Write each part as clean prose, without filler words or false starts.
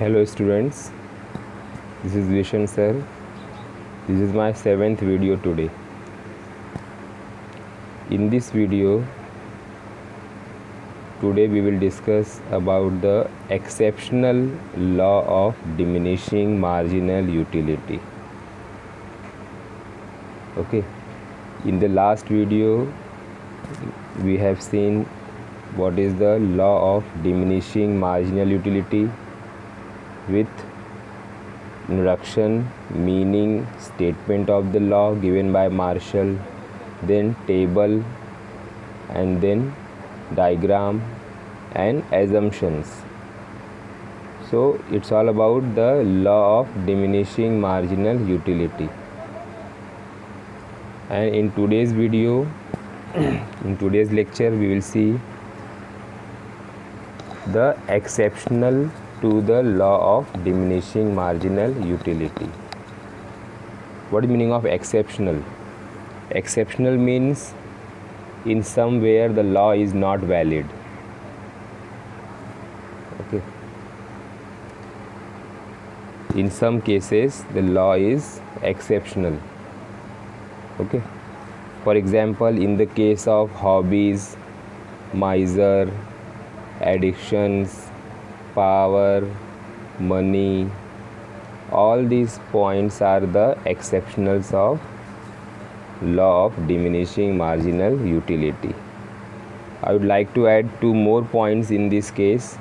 Hello students, this is Vishan sir. This is my 7th video today. In this video, today we will discuss about the exceptional law of diminishing marginal utility. Okay, in the last video we have seen what is the law of diminishing marginal utility with introduction, meaning, statement of the law given by Marshall, then table, and then diagram and assumptions. So it's all about the law of diminishing marginal utility. And in today's video, in today's lecture, we will see the exceptional to the law of diminishing marginal utility. What is the meaning of exceptional? Exceptional means in somewhere the law is not valid. Okay. In some cases the law is exceptional. Okay. For example, in the case of hobbies, miser, addictions, power, money, all these points are the exceptionals of law of diminishing marginal utility. I would like to add 2 more points in this case.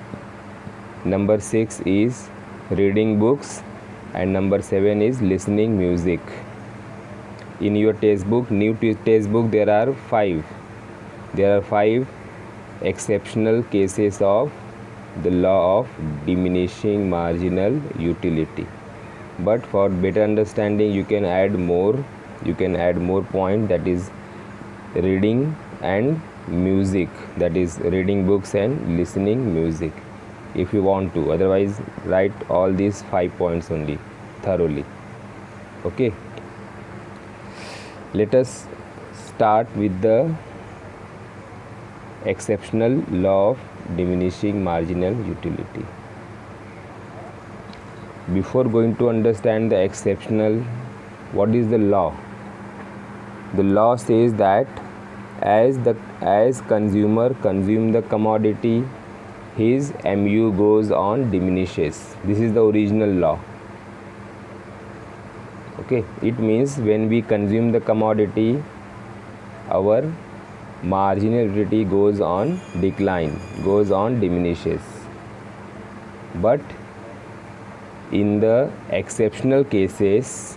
Number 6 is reading books and number 7 is listening music. In your textbook, new textbook, there are 5 exceptional cases of the law of diminishing marginal utility. But for better understanding, you can add more point, that is reading and music, that is reading books and listening music, if you want to. Otherwise, write all these 5 points only thoroughly. Okay, let us start with the exceptional law of diminishing marginal utility. Before going to understand the exceptional, what is the law? The law says that as consumer consume the commodity, his MU goes on diminishes. This is the original law. Okay, it means when we consume the commodity, our marginal utility goes on decline, goes on diminishes. But in the exceptional cases,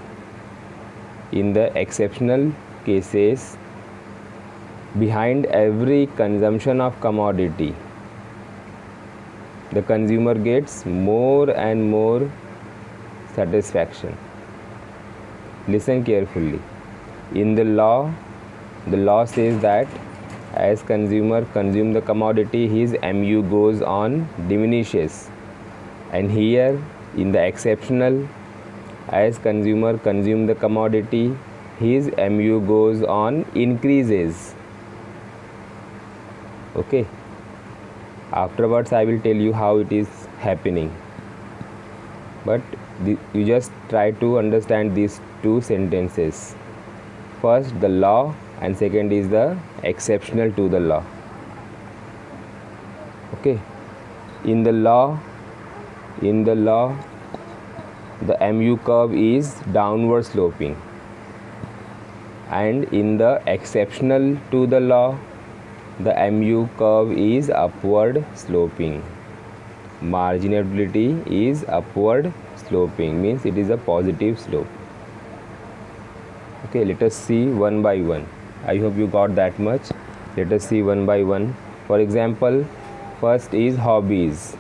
behind every consumption of commodity, the consumer gets more and more satisfaction. Listen carefully. In the law says that as consumer consume the commodity, his MU goes on diminishes. And here in the exceptional, as consumer consume the commodity, his MU goes on increases. Okay, afterwards I will tell you how it is happening, but you just try to understand these 2 sentences. First the law and second is the exceptional to the law. Okay, in the law the MU curve is downward sloping, and in the exceptional to the law the MU curve is upward sloping. Marginal utility is upward sloping, means it is a positive slope. Okay, let us see one by one. I hope you got that much. Let us see one by one. For example, first is hobbies.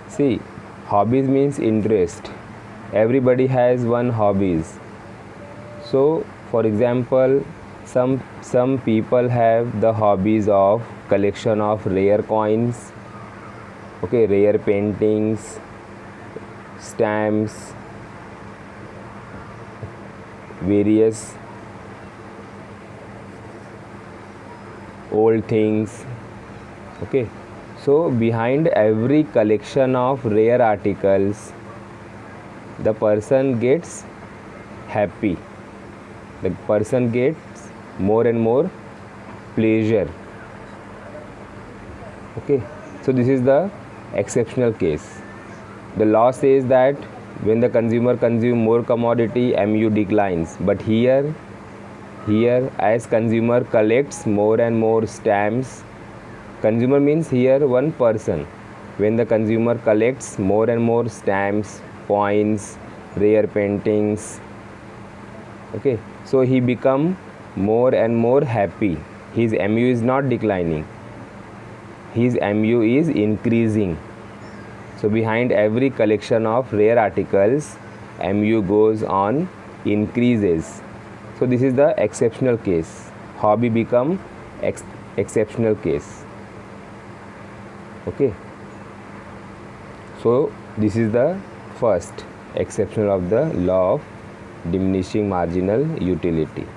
See, hobbies means interest. Everybody has one hobbies. So for example, some people have the hobbies of collection of rare coins, okay, rare paintings, stamps, various old things. Okay, So behind every collection of rare articles, the person gets happy. The person gets more and more pleasure. Okay, so this is the exceptional case. The law says that when the consumer consumes more commodity, MU declines. But here as consumer collects more and more stamps, consumer means here one person. When the consumer collects more and more stamps, coins, rare paintings, okay, so he become more and more happy. His MU is not declining, his MU is increasing. So behind every collection of rare articles, MU goes on increases. So this is the exceptional case. Hobby become exceptional case. Okay, so this is the first exception of the law of diminishing marginal utility.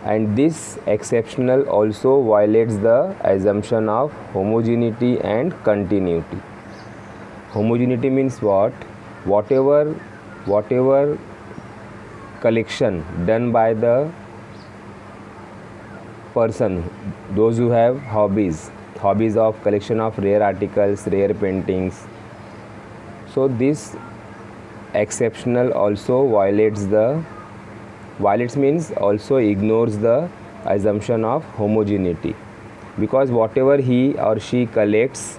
And this exceptional also violates the assumption of homogeneity and continuity. Homogeneity means what? Whatever collection done by the person, those who have hobbies of collection of rare articles, rare paintings, so this exceptional also violates means also ignores the assumption of homogeneity, because whatever he or she collects,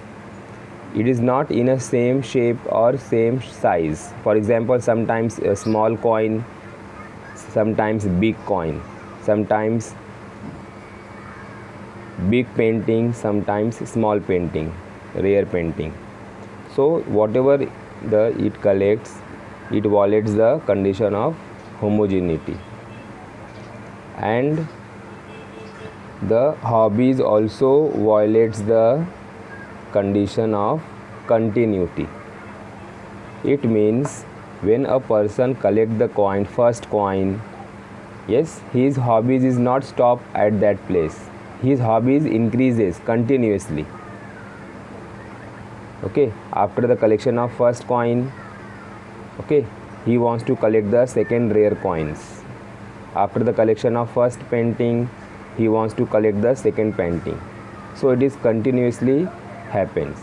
it is not in a same shape or same size. For example, sometimes a small coin, sometimes big coin, sometimes big painting, sometimes small painting, rare painting. So whatever it collects, it violates the condition of homogeneity. And the hobbies also violates the condition of continuity. It means when a person collect the first coin, yes, his hobbies is not stop at that place. His hobbies increases continuously. Okay, after the collection of first coin, okay, he wants to collect the second rare coins. After the collection of first painting, he wants to collect the second painting. So it is continuously happens.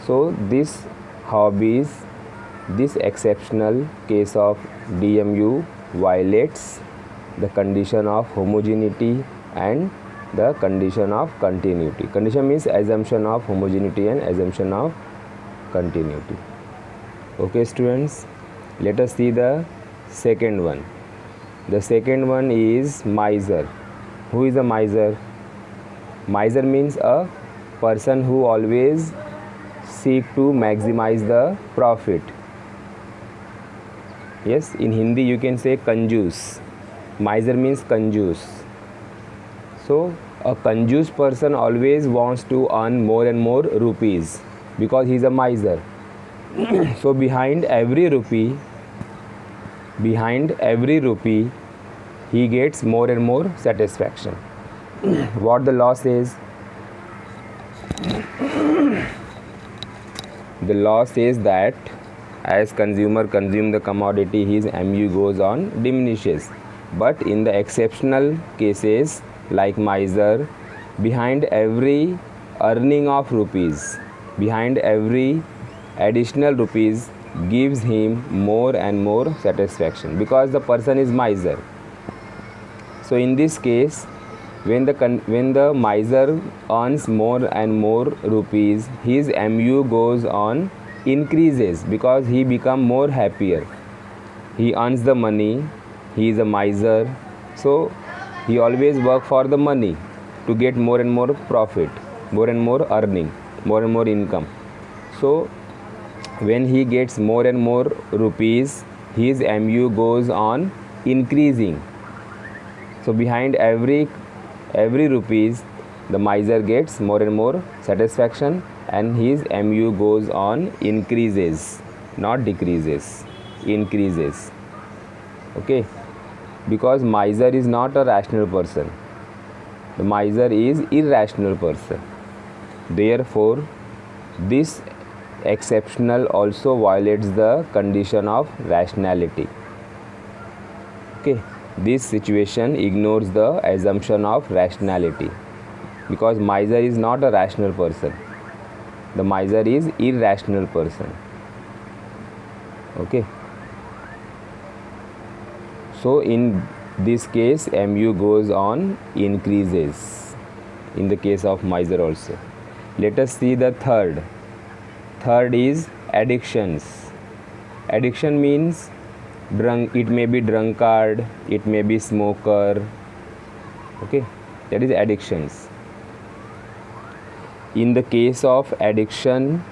So this hobbies, this exceptional case of DMU violates the condition of homogeneity and the condition of continuity. Condition means assumption of homogeneity and assumption of continuity. Okay students, let us see the second one. The second one is miser. Who is a miser? Miser means a person who always seek to maximize the profit. Yes, in Hindi you can say kanjus. Miser means kanjus. So a kanjus person always wants to earn more and more rupees because he is a miser. So behind every rupee, he gets more and more satisfaction. What the law says? The law says that as consumer consume the commodity, his MU goes on diminishes. But in the exceptional cases like miser, behind every earning of rupees, behind every additional rupees gives him more and more satisfaction because the person is miser. So in this case, when the miser earns more and more rupees, his MU goes on increases because he become more happier. He earns the money, he is a miser, so he always work for the money to get more and more profit, more and more earning, more and more income. So when he gets more and more rupees, his MU goes on increasing. So behind every rupees, the miser gets more and more satisfaction and his MU goes on increases, not decreases, increases. Okay, because miser is not a rational person. The miser is irrational person. Therefore, this exceptional also violates the condition of rationality. Okay, this situation ignores the assumption of rationality because miser is not a rational person. The miser is irrational person. Okay. So in this case, mu goes on increases in the case of miser also. Let us see the third. Third is addictions. Addiction means it may be drunkard, it may be smoker. Okay, that is addictions. In the case of addiction,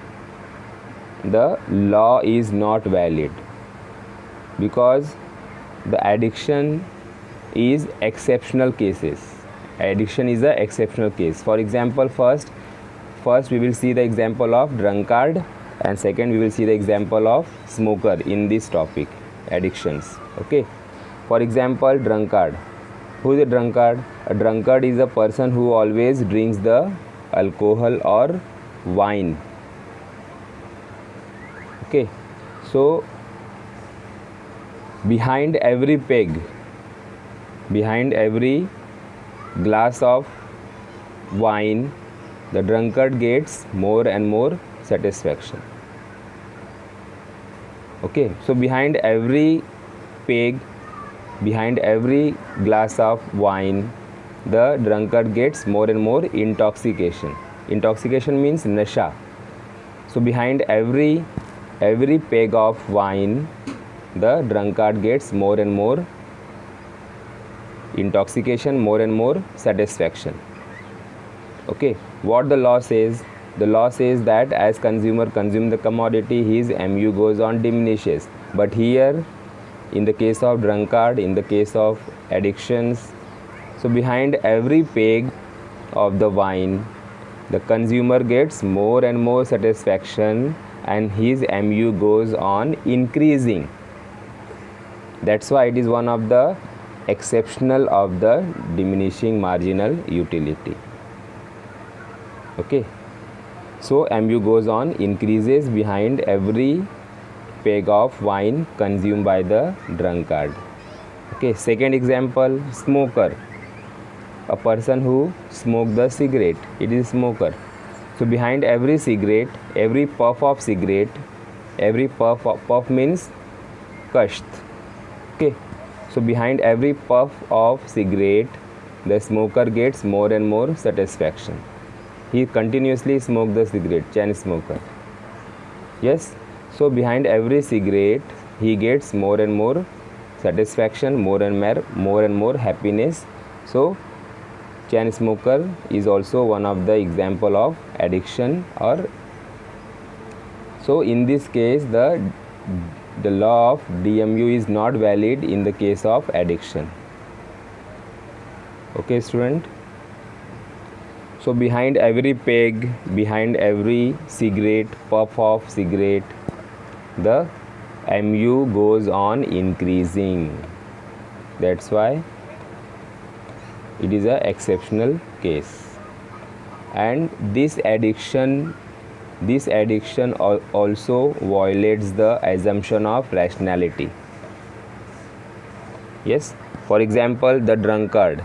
the law is not valid because the addiction is exceptional cases. Addiction is a exceptional case. For example, first we will see the example of drunkard, and second we will see the example of smoker in this topic, addictions. Okay, for example, drunkard. Who is a drunkard? A drunkard is a person who always drinks the alcohol or wine. Okay, so behind every peg, behind every glass of wine, the drunkard gets more and more satisfaction. Okay, so behind every peg, behind every glass of wine, the drunkard gets more and more intoxication. Intoxication means nasha. So behind every peg of wine, the drunkard gets more and more intoxication, more and more satisfaction. Okay, what the law says? The law says that as consumer consume the commodity, his mu goes on diminishes. But here, in the case of drunkard, in the case of addictions, so behind every peg of the wine, the consumer gets more and more satisfaction and his mu goes on increasing. That's why it is one of the exceptional of the diminishing marginal utility. Okay, so mu goes on increases behind every peg of wine consumed by the drunkard. Okay, second example, smoker. A person who smokes the cigarette, it is smoker. So behind every cigarette, every puff of cigarette, every puff means kasht. Okay, so behind every puff of cigarette, the smoker gets more and more satisfaction. He continuously smokes the cigarette, chain smoker. Yes, so behind every cigarette, he gets more and more satisfaction, more and more happiness. So chain smoker is also one of the example of addiction. Or so in this case, the law of DMU is not valid in the case of addiction. Okay, student. So behind every peg, behind every cigarette, puff of cigarette, the mu goes on increasing. That's why it is an exceptional case. And this addiction also violates the assumption of rationality. Yes, for example, the drunkard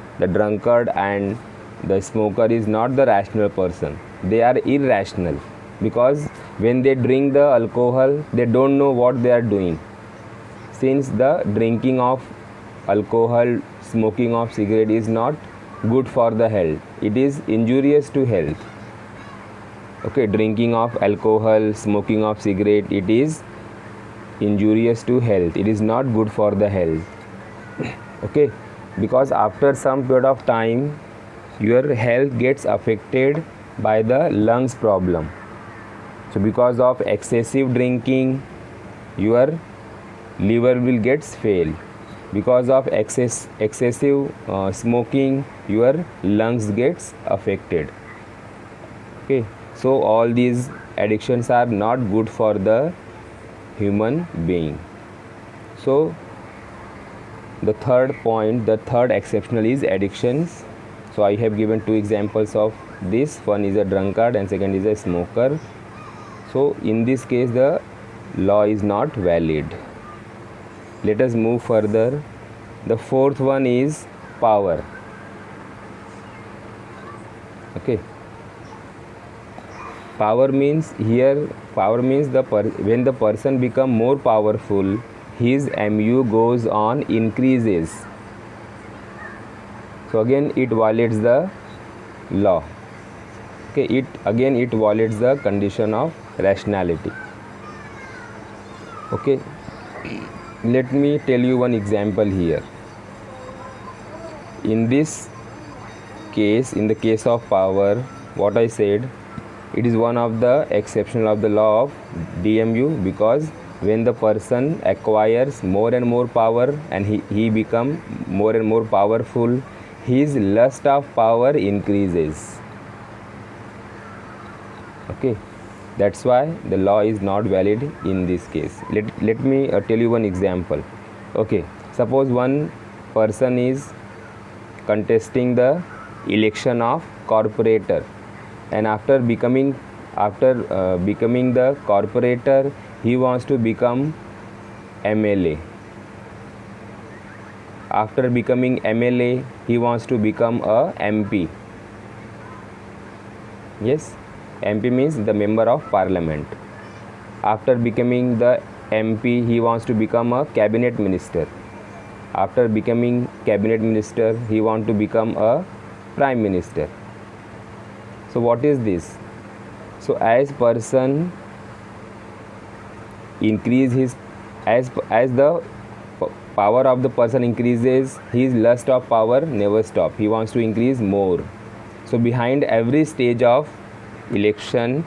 and the smoker is not the rational person. They are irrational because when they drink the alcohol, they don't know what they are doing. Since the drinking of alcohol, smoking of cigarette is not good for the health, it is injurious to health. Okay, drinking of alcohol, smoking of cigarette, it is injurious to health, it is not good for the health. Okay, because after some period of time, your health gets affected by the lungs problem. So because of excessive drinking, your liver will get fail. Because of excessive smoking, your lungs gets affected. Okay, so all these addictions are not good for the human being. So the third point, the third exceptional is addictions. So I have given two examples of this. One is a drunkard and second is a smoker. So in this case the law is not valid. Let us move further. The fourth one is power. Okay. Power means when the person become more powerful, his MU goes on increases. So again it violates the law. Okay, it violates the condition of rationality. Okay, let me tell you one example here. In this case, in the case of power, what I said, it is one of the exception of the law of DMU, because when the person acquires more and more power and he become more and more powerful, his lust of power increases. Okay, that's why the law is not valid in this case. Let me tell you one example. Okay, suppose one person is contesting the election of corporator, and after becoming the corporator, he wants to become MLA. After becoming MLA, he wants to become a MP. Yes, MP means the member of parliament. After becoming the MP, he wants to become a cabinet minister. After becoming cabinet minister, he wants to become a prime minister. So what is this? So as person increase his, as the power of the person increases, his lust of power never stop. He wants to increase more. So behind every stage of election,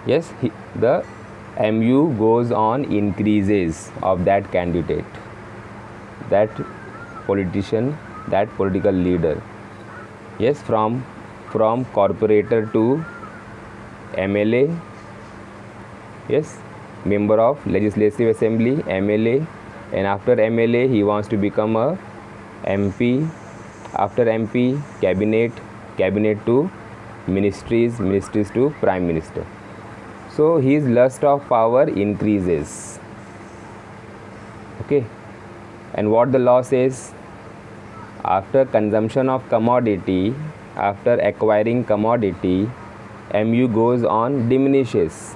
yes, the MU goes on increases of that candidate, that politician, that political leader. Yes, from corporator to MLA, yes, member of legislative assembly, MLA, and after MLA he wants to become a MP. After MP, cabinet to ministries to prime minister. So his lust of power increases. Okay, and what the law says, after consumption of commodity, after acquiring commodity, MU goes on diminishes.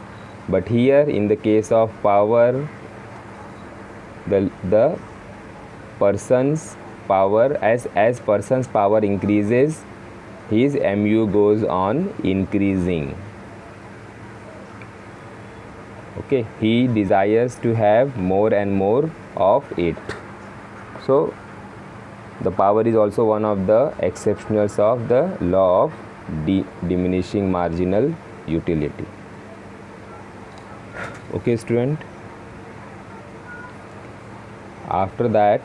But here in the case of power, the person's power, as person's power increases, his MU goes on increasing. Okay, he desires to have more and more of it. So the power is also one of the exceptionals of the law of diminishing marginal utility. Okay, student. After that,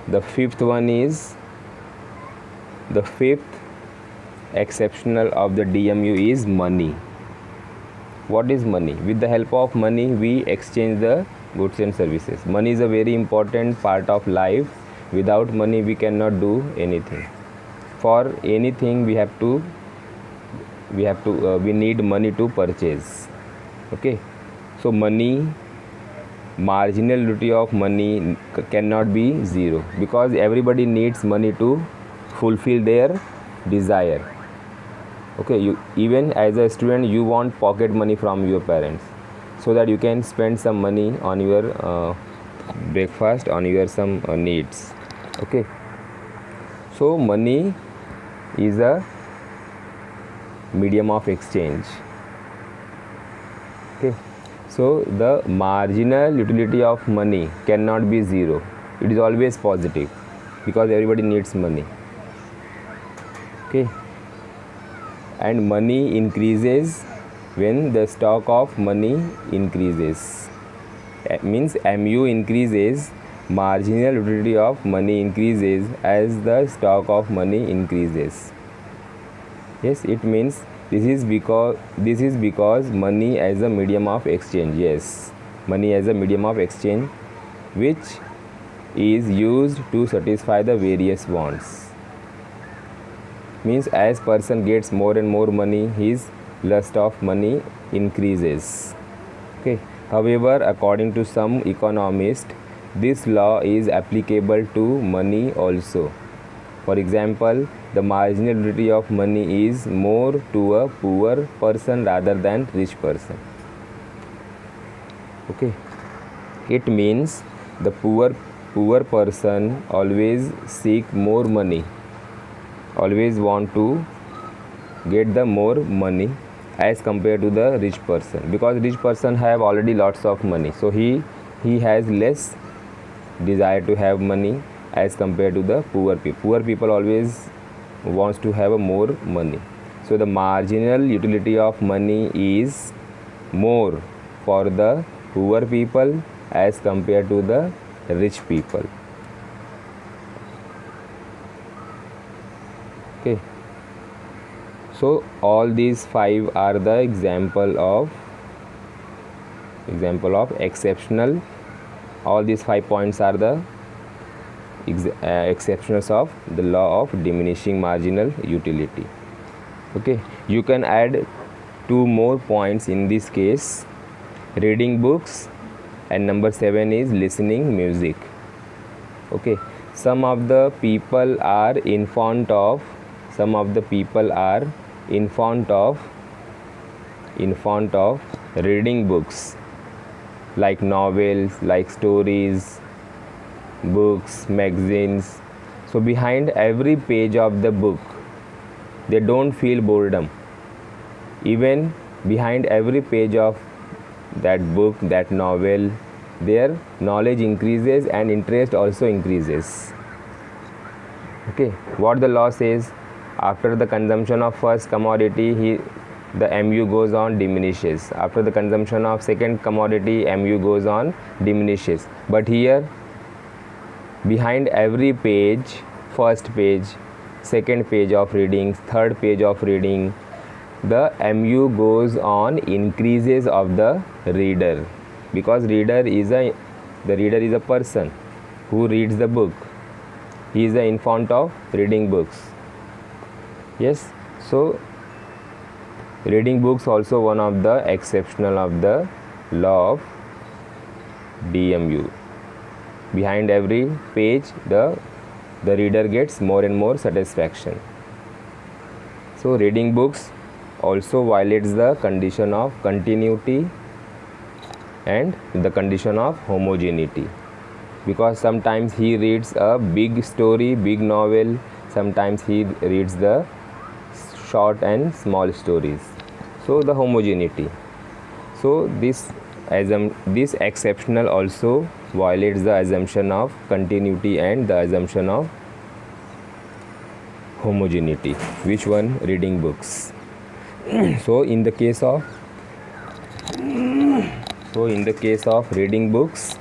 the fifth one is, the fifth exceptional of the DMU is money. What is money? With the help of money, we exchange the goods and services. Money is a very important part of life. Without money, we cannot do anything. For anything, we need money to purchase. Okay, so money, marginal utility of money cannot be zero, because everybody needs money to fulfill their desire. Okay, you, even as a student, you want pocket money from your parents so that you can spend some money on your breakfast, on your some needs. Okay, so money is a medium of exchange. Okay, so the marginal utility of money cannot be zero. It is always positive, because everybody needs money. Okay, and money increases when the stock of money increases. Means MU increases, marginal utility of money increases as the stock of money increases. Yes, it means this is because money as a medium of exchange. Yes, money as a medium of exchange, which is used to satisfy the various wants. Means as person gets more and more money, his lust of money increases. Okay. However, according to some economists, this law is applicable to money also. For example, the marginal utility of money is more to a poor person rather than rich person. Okay. It means the poor person always seek more money, always want to get the more money as compared to the rich person, because rich person have already lots of money, so he has less desire to have money as compared to the poor people. Poor people always wants to have a more money. So the marginal utility of money is more for the poor people as compared to the rich people. Okay. So all these five are the example of exceptional. All these 5 points are the exceptions of the law of diminishing marginal utility. Okay, you can add 2 more points in this case: reading books, and number 7 is listening music. Okay, some of the people are in front of reading books, like novels, like stories, books, magazines. So behind every page of the book, they don't feel boredom. Even behind every page of that book, that novel, their knowledge increases and interest also increases. Okay, what the law says: after the consumption of first commodity, the MU goes on, diminishes. After the consumption of second commodity, MU goes on, diminishes. But here, behind every page, first page, second page of reading, third page of reading, the MU goes on, increases of the reader, because the reader is a person who reads the book. He is in front of reading books. Yes, so reading books also one of the exceptional of the law of DMU. Behind every page, the reader gets more and more satisfaction. So reading books also violates the condition of continuity and the condition of homogeneity, because sometimes he reads a big story, big novel, sometimes he reads the short and small stories. So the homogeneity. So this exceptional also violates the assumption of continuity and the assumption of homogeneity. Which one? Reading books. So in the case of reading books,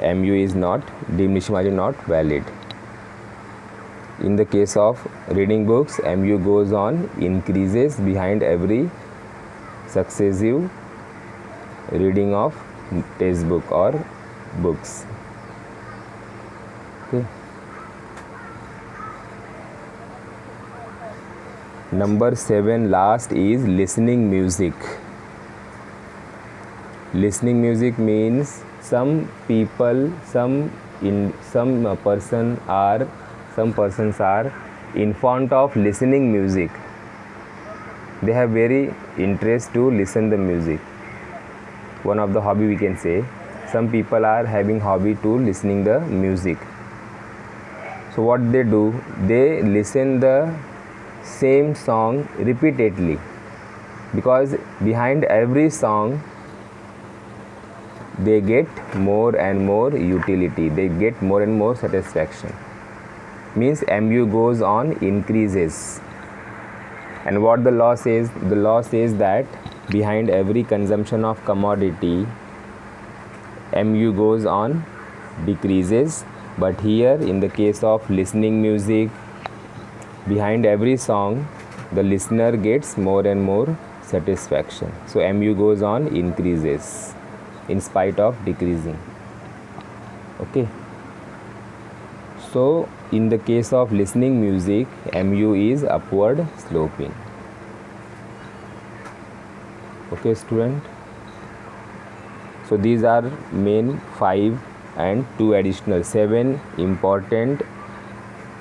MU is not, diminishing margin not valid. In the case of reading books, MU goes on, increases behind every successive reading of textbook or books. Okay. Number 7 last is listening music. Listening music means some persons are in front of listening music. They have very interest to listen the music. One of the hobby we can say. Some people are having hobby to listening the music. So what they do? They listen the same song repeatedly, because behind every song they get more and more utility, they get more and more satisfaction. Means MU goes on, increases. And what the law says? The law says that behind every consumption of commodity, MU goes on, decreases. But here in the case of listening music, behind every song the listener gets more and more satisfaction. So MU goes on, increases in spite of decreasing. Okay, so in the case of listening music, mu is upward sloping. Okay student, so these are main 5 and 2 additional 7 important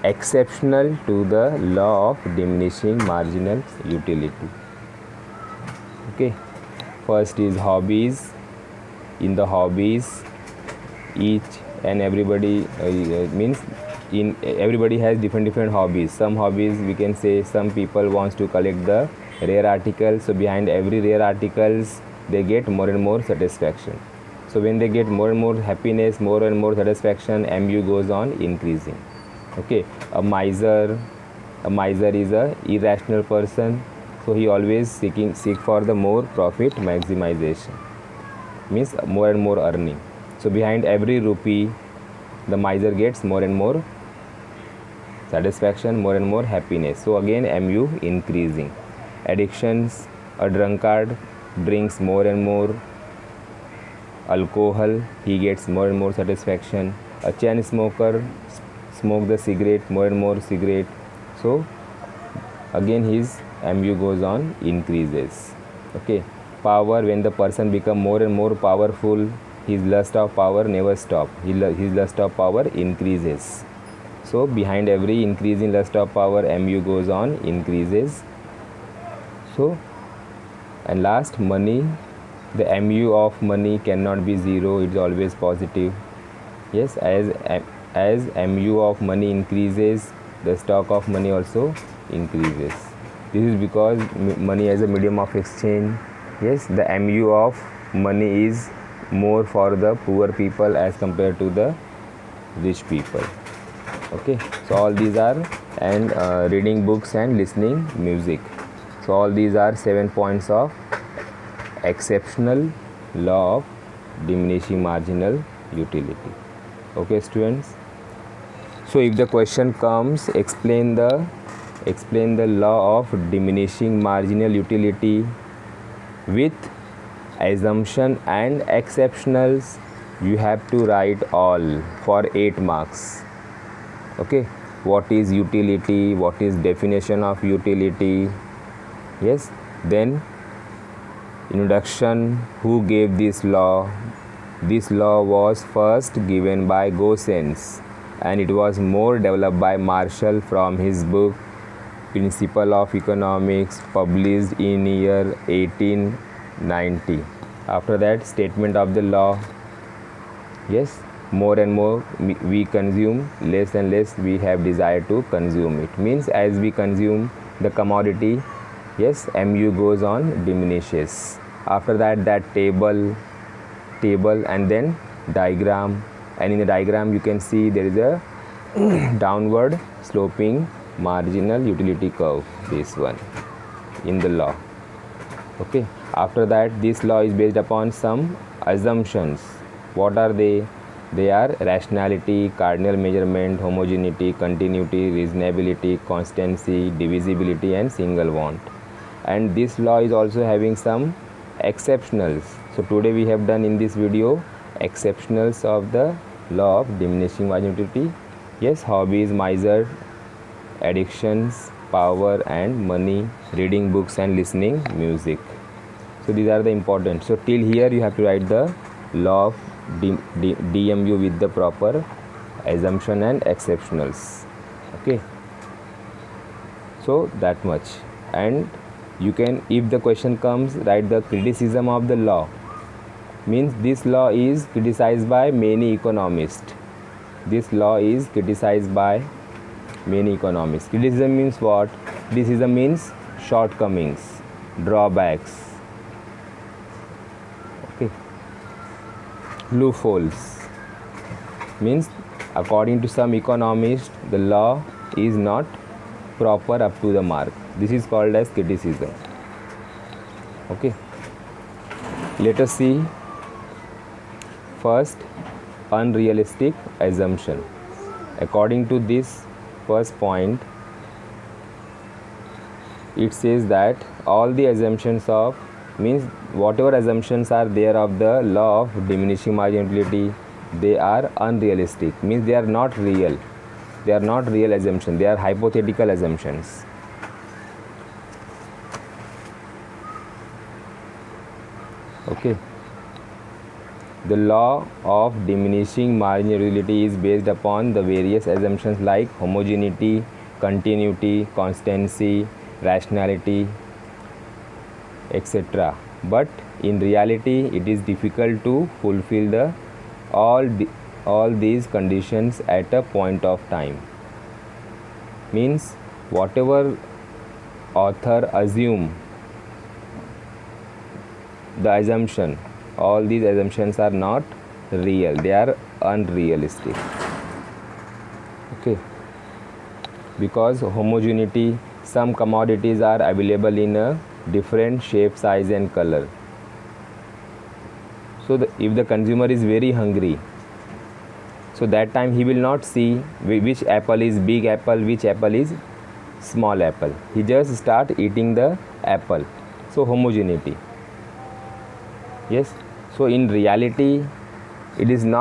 exceptional to the law of diminishing marginal utility. Okay, first is hobbies. In the hobbies, each and everybody means in everybody has different hobbies. Some hobbies, we can say, some people wants to collect the rare articles, so behind every rare articles they get more and more satisfaction. So when they get more and more happiness, more and more satisfaction, mu goes on increasing. Okay, a miser is a irrational person, so he always seek for the more profit maximization, means more and more earning. So behind every rupee, the miser gets more and more satisfaction, more and more happiness. So again mu increasing. Addictions, a drunkard drinks more and more alcohol, he gets more and more satisfaction. A chain smoker smoke the cigarette, more and more cigarette, so again his mu goes on increases. Okay, power, when the person become more and more powerful, his lust of power never stop, his lust of power increases. So behind every increase in lust of power, mu goes on increases. So, and last, money, the mu of money cannot be zero, it's always positive. Yes, as mu of money increases, the stock of money also increases. This is because money as a medium of exchange. Yes, the mu of money is more for the poor people as compared to the rich people. Okay, so all these are, and reading books and listening music. So all these are 7 points of exceptional law of diminishing marginal utility. Okay students, so if the question comes, explain the law of diminishing marginal utility with assumption and exceptionals, you have to write all for 8 marks. Okay, what is utility, what is definition of utility, yes, then introduction, who gave this law. This law was first given by Goossens and it was more developed by Marshall from his book Principle of Economics, published in year 1890. After that, statement of the law. Yes, more and more we consume, less and less we have desire to consume it. Means as we consume the commodity, yes, mu goes on diminishes. After that, table and then diagram, and in the diagram you can see there is a downward sloping marginal utility curve, this one in the law. Okay, after that, this law is based upon some assumptions. What are they? They are rationality, cardinal measurement, homogeneity, continuity, reasonability, constancy, divisibility and single want. And this law is also having some exceptionals. So today we have done in this video exceptionals of the law of diminishing marginal utility. Yes, hobbies, miser, addictions, power and money, reading books and listening music. So these are the important. So till here you have to write the law of DMU with the proper assumption and exceptionals. Okay, so that much. And you can, if the question comes, write the criticism of the law. Means this law is criticized by many economists. This law is criticized by many economists. Criticism means what? Criticism means shortcomings, drawbacks. Okay. Loopholes means according to some economists the law is not proper up to the mark. This is called as criticism. Okay, let us see first unrealistic assumption. According to this first point, it says that all the assumptions of, means whatever assumptions are there of the law of diminishing marginal utility, they are unrealistic, means they are not real. They are not real assumptions, they are hypothetical assumptions. Okay. The law of diminishing marginality is based upon the various assumptions like homogeneity, continuity, constancy, rationality, etc. But in reality, it is difficult to fulfill all these conditions at a point of time. Means whatever author assume the assumption, all these assumptions are not real, they are unrealistic. Okay. Because homogeneity, some commodities are available in a different shape, size and color. So if the consumer is very hungry, so that time he will not see which apple is big apple, which apple is small apple. He just start eating the apple. So homogeneity. Yes. So in reality, it is not